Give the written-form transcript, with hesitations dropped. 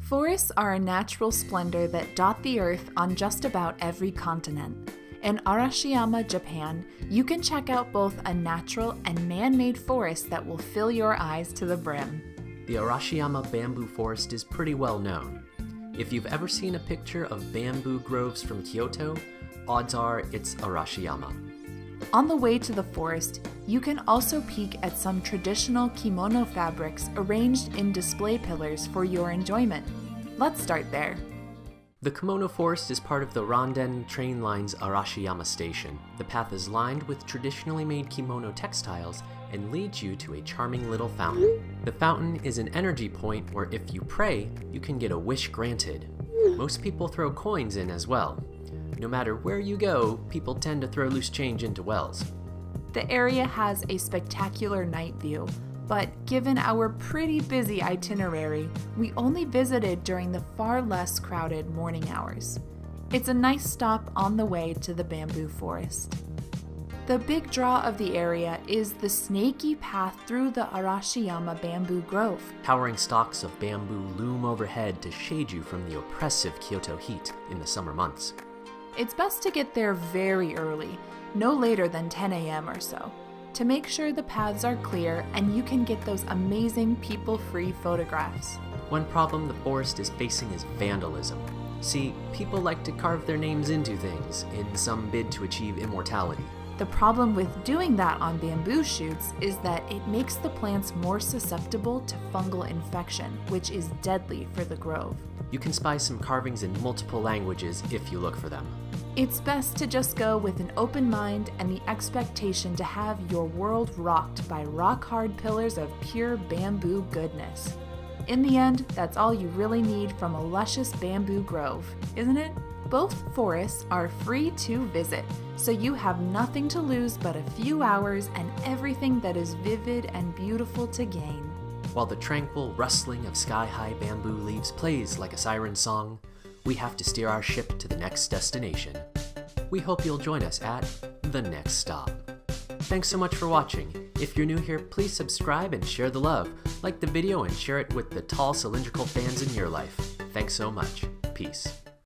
Forests are a natural splendor that dot the earth on just about every continent. In Arashiyama, Japan, you can check out both a natural and man-made forest that will fill your eyes to the brim. The Arashiyama bamboo forest is pretty well known. If you've ever seen a picture of bamboo groves from Kyoto, odds are it's Arashiyama. On the way to the forest, you can also peek at some traditional kimono fabrics arranged in display pillars for your enjoyment. Let's start there. The Kimono Forest is part of the Randen train line's Arashiyama station. The path is lined with traditionally made kimono textiles and leads you to a charming little fountain. The fountain is an energy point where if you pray, you can get a wish granted. Most people throw coins in as well. No matter where you go, people tend to throw loose change into wells. The area has a spectacular night view, but given our pretty busy itinerary, we only visited during the far less crowded morning hours. It's a nice stop on the way to the bamboo forest. The big draw of the area is the snaky path through the Arashiyama bamboo grove. Towering stalks of bamboo loom overhead to shade you from the oppressive Kyoto heat in the summer months. It's best to get there very early, no later than 10 a.m. or so, to make sure the paths are clear and you can get those amazing people-free photographs. One problem the forest is facing is vandalism. See, people like to carve their names into things in some bid to achieve immortality. The problem with doing that on bamboo shoots is that it makes the plants more susceptible to fungal infection, which is deadly for the grove. You can spy some carvings in multiple languages if you look for them. It's best to just go with an open mind and the expectation to have your world rocked by rock-hard pillars of pure bamboo goodness. In the end, that's all you really need from a luscious bamboo grove, isn't it? Both forests are free to visit, so you have nothing to lose but a few hours and everything that is vivid and beautiful to gain. While the tranquil rustling of sky-high bamboo leaves plays like a siren song, we have to steer our ship to the next destination. We hope you'll join us at the next stop. Thanks so much for watching. If you're new here, please subscribe and share the love. Like the video and share it with the tall cylindrical fans in your life. Thanks so much. Peace.